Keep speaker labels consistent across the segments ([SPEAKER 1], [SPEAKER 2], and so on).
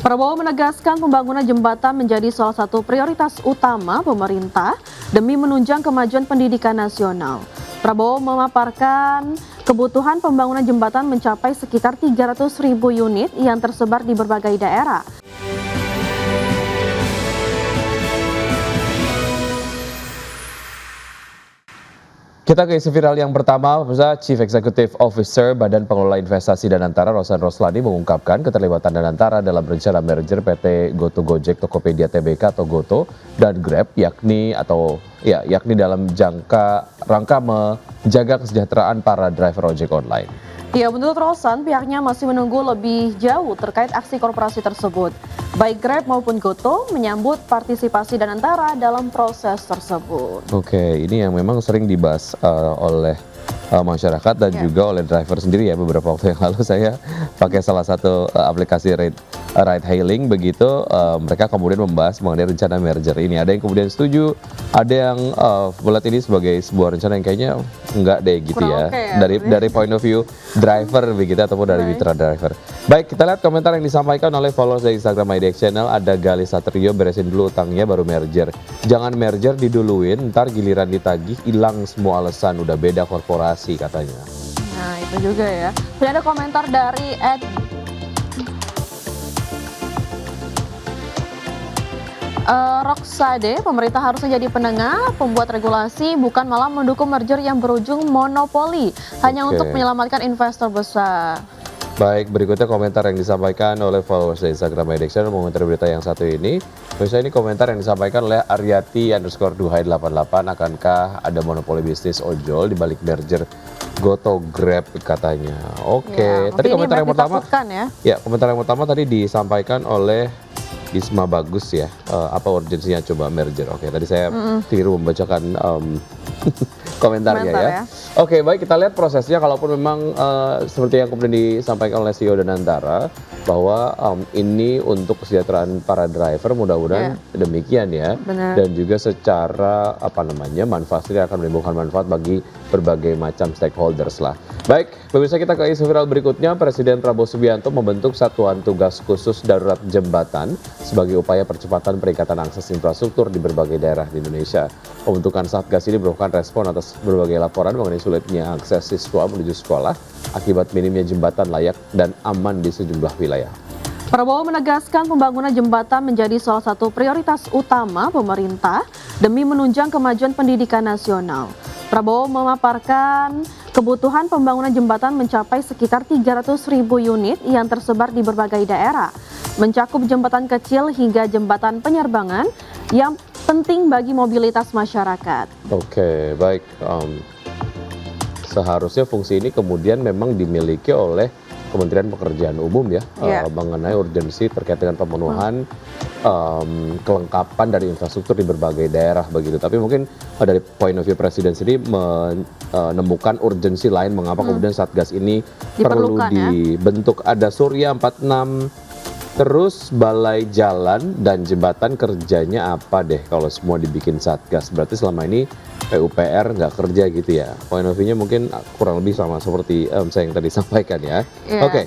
[SPEAKER 1] Prabowo menegaskan pembangunan jembatan menjadi salah satu prioritas utama pemerintah demi menunjang kemajuan pendidikan nasional. Prabowo memaparkan kebutuhan pembangunan jembatan mencapai sekitar 300.000 unit yang tersebar di berbagai daerah.
[SPEAKER 2] Kita ke isu viral yang pertama, pemirsa. Chief Executive Officer Badan Pengelola Investasi Danantara Rosan Roslani mengungkapkan keterlibatan Danantara dalam rencana merger PT GoTo Gojek, Tokopedia Tbk atau GoTo dan Grab, yakni dalam rangka menjaga kesejahteraan para driver ojek online.
[SPEAKER 1] Ya, menurut Rosan, pihaknya masih menunggu lebih jauh terkait aksi korporasi tersebut. Baik Grab maupun GoTo menyambut partisipasi Danantara dalam proses tersebut.
[SPEAKER 2] Oke, ini yang memang sering dibahas oleh masyarakat dan juga oleh driver sendiri ya. Beberapa waktu yang lalu saya pakai salah satu aplikasi ride hailing begitu, mereka kemudian membahas mengenai rencana merger ini. Ada yang kemudian setuju, ada yang melihat ini sebagai sebuah rencana yang kayaknya enggak deh gitu ya. Dari point of view driver begitu ataupun dari mitra driver. Baik, kita lihat komentar yang disampaikan oleh followers dari Instagram IDX Channel. Ada Gali Satrio, beresin dulu utangnya baru merger. Jangan merger diduluin, ntar giliran ditagih hilang semua alasan, udah beda korporasi katanya.
[SPEAKER 1] Nah, itu juga ya. Dan ada komentar dari Roksade, pemerintah harusnya jadi penengah, pembuat regulasi, bukan malah mendukung merger yang berujung monopoli, hanya untuk menyelamatkan investor besar.
[SPEAKER 2] Baik, berikutnya komentar yang disampaikan oleh followers dari Instagram Edition mengomentari berita yang satu ini. Misalnya ini komentar yang disampaikan oleh Aryati_Duhai88, akankah ada monopoli bisnis ojol di balik merger GoTo Grab katanya. Oke, tadi komentar yang pertama komentar yang pertama tadi disampaikan oleh Isma Bagus ya. Apa urgensinya coba merger? Oke, tadi saya keliru membacakan komentarnya ya. Oke, baik, kita lihat prosesnya. Kalaupun memang seperti yang kemudian disampaikan oleh CEO Danantara bahwa ini untuk kesejahteraan para driver, mudah-mudahan demikian ya.
[SPEAKER 1] Benar.
[SPEAKER 2] Dan juga secara manfaatnya akan menimbulkan manfaat bagi berbagai macam stakeholders lah. Baik, pemirsa, kita ke isu viral berikutnya. Presiden Prabowo Subianto membentuk Satuan Tugas Khusus Darurat Jembatan sebagai upaya percepatan peningkatan akses infrastruktur di berbagai daerah di Indonesia. Pembentukan Satgas ini merupakan respon atas berbagai laporan mengenai sulitnya akses siswa menuju sekolah akibat minimnya jembatan layak dan aman di sejumlah wilayah.
[SPEAKER 1] Prabowo menegaskan pembangunan jembatan menjadi salah satu prioritas utama pemerintah demi menunjang kemajuan pendidikan nasional. Prabowo memaparkan kebutuhan pembangunan jembatan mencapai sekitar 300.000 unit yang tersebar di berbagai daerah, mencakup jembatan kecil hingga jembatan penyerbangan yang penting bagi mobilitas masyarakat.
[SPEAKER 2] Oke, baik. Seharusnya fungsi ini kemudian memang dimiliki oleh Kementerian Pekerjaan Umum ya, mengenai urgensi terkait dengan pemenuhan kelengkapan dari infrastruktur di berbagai daerah begitu. Tapi mungkin dari point of view Presiden sendiri menemukan urgensi lain mengapa kemudian Satgas ini perlu dibentuk. Ada Surya 46, terus balai jalan dan jembatan kerjanya apa deh kalau semua dibikin Satgas? Berarti selama ini PUPR nggak kerja gitu ya. Point of view-nya mungkin kurang lebih sama seperti saya yang tadi sampaikan ya. Oke.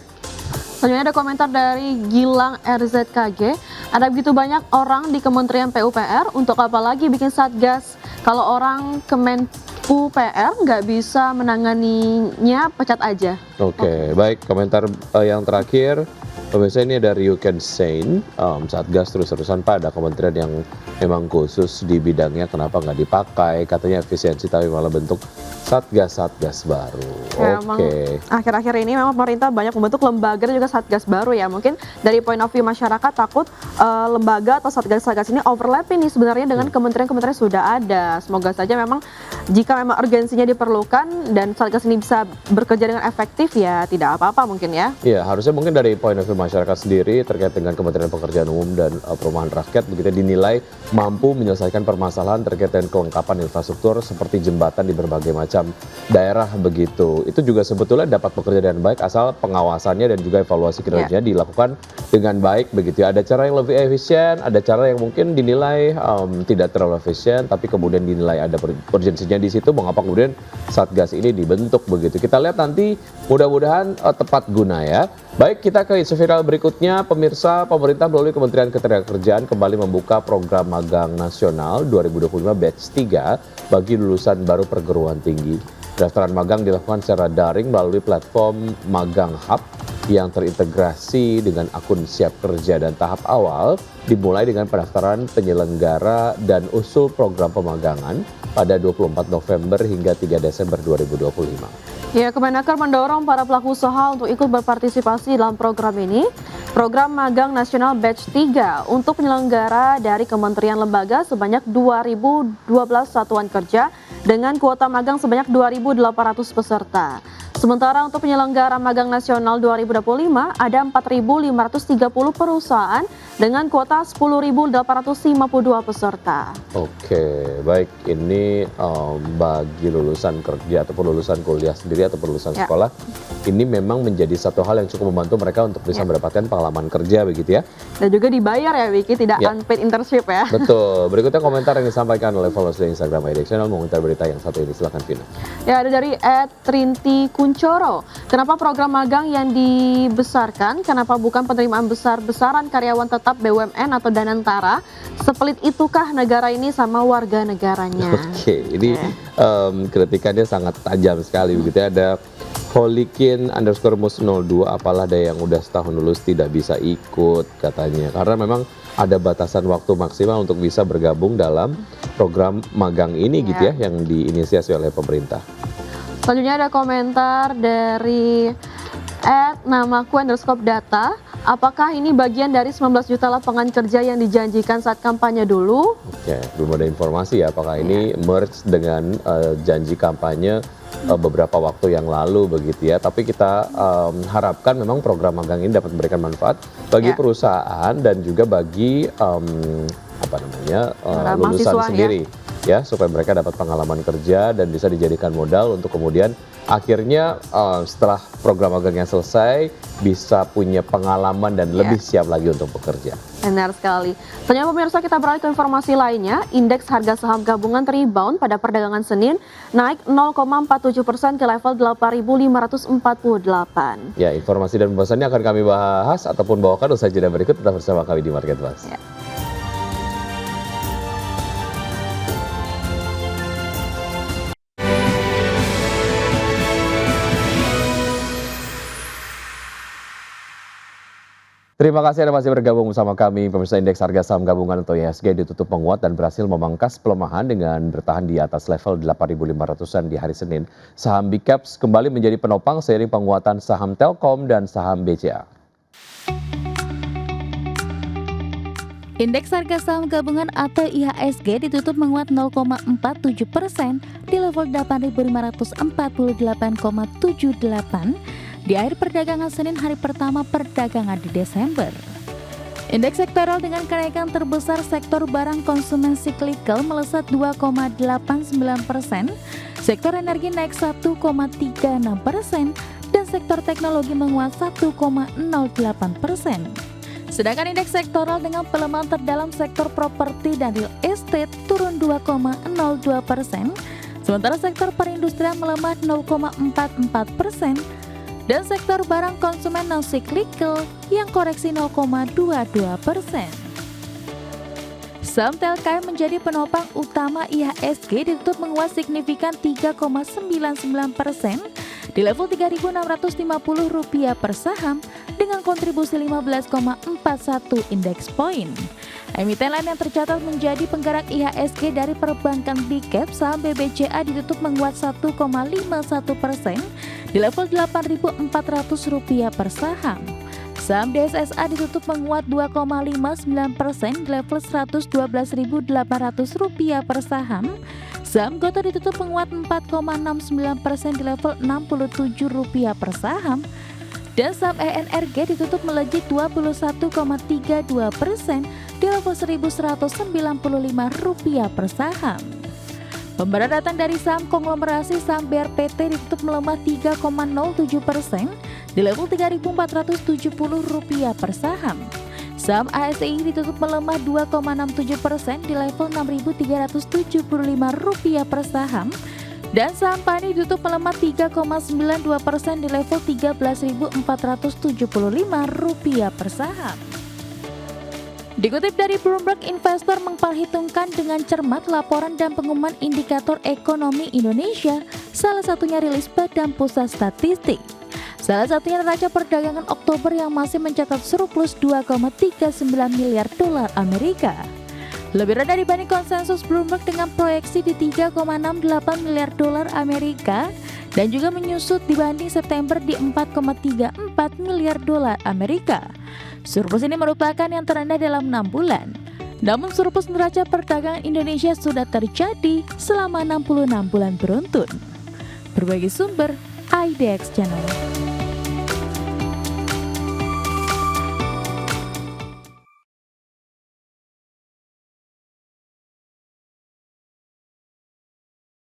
[SPEAKER 1] Selanjutnya ada komentar dari Gilang RZKG. Ada begitu banyak orang di Kementerian PUPR, untuk apa lagi bikin Satgas? Kalau orang PUPR nggak bisa menanganinya, pecat aja.
[SPEAKER 2] Oke, baik. Komentar yang terakhir. Pemirsa, ini dari You Can Say, Satgas terus-terusan Pak, ada kementerian yang memang khusus di bidangnya, kenapa nggak dipakai? Katanya efisiensi tapi malah bentuk Satgas baru. Oke.
[SPEAKER 1] Akhir-akhir ini memang pemerintah banyak membentuk lembaga dan juga Satgas baru ya. Mungkin dari point of view masyarakat takut lembaga atau Satgas ini overlap ini sebenarnya dengan kementerian-kementerian sudah ada. Semoga saja memang jika memang urgensinya diperlukan dan Satgas ini bisa bekerja dengan efektif ya tidak apa-apa mungkin ya.
[SPEAKER 2] Iya, harusnya mungkin dari point of view masyarakat sendiri terkait dengan Kementerian Pekerjaan Umum dan Perumahan Rakyat begitu dinilai mampu menyelesaikan permasalahan terkait dengan kelengkapan infrastruktur seperti jembatan di berbagai macam daerah begitu. Itu juga sebetulnya dapat bekerja dengan baik asal pengawasannya dan juga evaluasi kinerjanya dilakukan dengan baik begitu. Ada cara yang lebih efisien, ada cara yang mungkin dinilai tidak terlalu efisien tapi kemudian dinilai ada urgensinya di situ. Mengapa kemudian Satgas ini dibentuk begitu? Kita lihat nanti, mudah-mudahan tepat guna ya. Baik, kita ke isu viral berikutnya, pemirsa, pemerintah melalui Kementerian Ketenagakerjaan kembali membuka program magang nasional 2025 batch 3 bagi lulusan baru perguruan tinggi. Pendaftaran magang dilakukan secara daring melalui platform Magang Hub yang terintegrasi dengan akun Siap Kerja, dan tahap awal dimulai dengan pendaftaran penyelenggara dan usul program pemagangan pada 24 November hingga 3 Desember 2025.
[SPEAKER 1] Ya, Kemenaker mendorong para pelaku usaha untuk ikut berpartisipasi dalam program ini. Program Magang Nasional Batch 3 untuk penyelenggara dari kementerian lembaga sebanyak 2.012 satuan kerja dengan kuota magang sebanyak 2.800 peserta. Sementara untuk penyelenggara Magang Nasional 2025 ada 4.530 perusahaan dengan kuota 10.852 peserta.
[SPEAKER 2] Oke, baik, ini bagi lulusan kerja ataupun lulusan kuliah sendiri atau lulusan sekolah, ini memang menjadi satu hal yang cukup membantu mereka untuk bisa mendapatkan pengalaman kerja begitu ya.
[SPEAKER 1] Dan juga dibayar ya Wiki, tidak unpaid internship ya.
[SPEAKER 2] Betul, berikutnya komentar yang disampaikan oleh followers di Instagram IDX Channel mengomentari berita yang satu ini, silakan Vina.
[SPEAKER 1] Ya, ada dari @Trinti Kuncoro. Kenapa program magang yang dibesarkan? Kenapa bukan penerimaan besar-besaran karyawan tetap BUMN atau Danantara? Sepelit itukah negara ini sama warga negaranya?
[SPEAKER 2] Oke, ini kritikannya sangat tajam sekali begitu ya. Ada Holikin_mus02, apalah daya yang udah setahun lulus tidak bisa ikut katanya. Karena memang ada batasan waktu maksimal untuk bisa bergabung dalam program magang ini gitu ya, yang diinisiasi oleh pemerintah.
[SPEAKER 1] Selanjutnya ada komentar dari @namaku_data. Apakah ini bagian dari 19 juta lapangan kerja yang dijanjikan saat kampanye dulu?
[SPEAKER 2] Oke, belum ada informasi ya apakah ini merge dengan janji kampanye beberapa waktu yang lalu begitu ya. Tapi kita harapkan memang program magang ini dapat memberikan manfaat bagi perusahaan dan juga bagi lulusan sendiri ya, supaya mereka dapat pengalaman kerja dan bisa dijadikan modal untuk kemudian akhirnya setelah program magangnya selesai bisa punya pengalaman dan lebih siap lagi untuk bekerja.
[SPEAKER 1] Benar sekali. Selanjutnya pemirsa, kita beralih ke informasi lainnya. Indeks harga saham gabungan rebound pada perdagangan Senin naik 0,47% ke level 8.548.
[SPEAKER 2] Ya, informasi dan pembahasannya akan kami bahas ataupun bawakan usai jeda berikut. Tetap bersama kami di Market Plus.
[SPEAKER 1] Ya.
[SPEAKER 2] Terima kasih Anda masih bergabung bersama kami. Pemirsa, indeks harga saham gabungan atau IHSG ditutup menguat dan berhasil memangkas pelemahan dengan bertahan di atas level 8.500-an di hari Senin. Saham Big Caps kembali menjadi penopang seiring penguatan saham Telkom dan saham BCA.
[SPEAKER 3] Indeks harga saham gabungan atau IHSG ditutup menguat 0,47% di level 8.548,78 di akhir perdagangan Senin hari pertama perdagangan di Desember. Indeks sektoral dengan kenaikan terbesar sektor barang konsumen siklikal melesat 2,89%, sektor energi naik 1,36%, dan sektor teknologi menguat 1,08%. Sedangkan indeks sektoral dengan pelemahan terdalam sektor properti dan real estate turun 2,02%, sementara sektor perindustrian melemah 0,44%, dan sektor barang konsumen non-cyclical yang koreksi 0,22%. Saham Telkom menjadi penopang utama IHSG ditutup menguat signifikan 3,99% di level Rp3.650 per saham dengan kontribusi 15,41 indeks point. Emiten lain yang tercatat menjadi penggerak IHSG dari perbankan Big Cap, saham BBCA ditutup menguat 1,51% di level Rp8.400 per saham. Saham DSSA ditutup menguat 2,59% di level Rp112.800 per saham. Saham Goto ditutup menguat 4,69% di level Rp67 per saham. Dan saham ENRG ditutup melejit 21,32% di level Rp1.195 per saham. Pembayaran datang dari saham konglomerasi, saham BRPT ditutup melemah 3,07% di level Rp3.470 per saham. Saham ASI ditutup melemah 2,67% di level Rp6.375 per saham. Dan saham PANI ditutup melemah 3,92% di level Rp13.475 per saham. Dikutip dari Bloomberg, investor memperhitungkan dengan cermat laporan dan pengumuman indikator ekonomi Indonesia, salah satunya rilis Badan Pusat Statistik. Salah satunya neraca perdagangan Oktober yang masih mencatat surplus 2,39 miliar dolar Amerika. Lebih rendah dibanding konsensus Bloomberg dengan proyeksi di 3,68 miliar dolar Amerika dan juga menyusut dibanding September di 4,34 miliar dolar Amerika. Surplus ini merupakan yang terendah dalam 6 bulan. Namun surplus neraca perdagangan Indonesia sudah terjadi selama 66 bulan beruntun. Berbagai sumber, IDX Channel.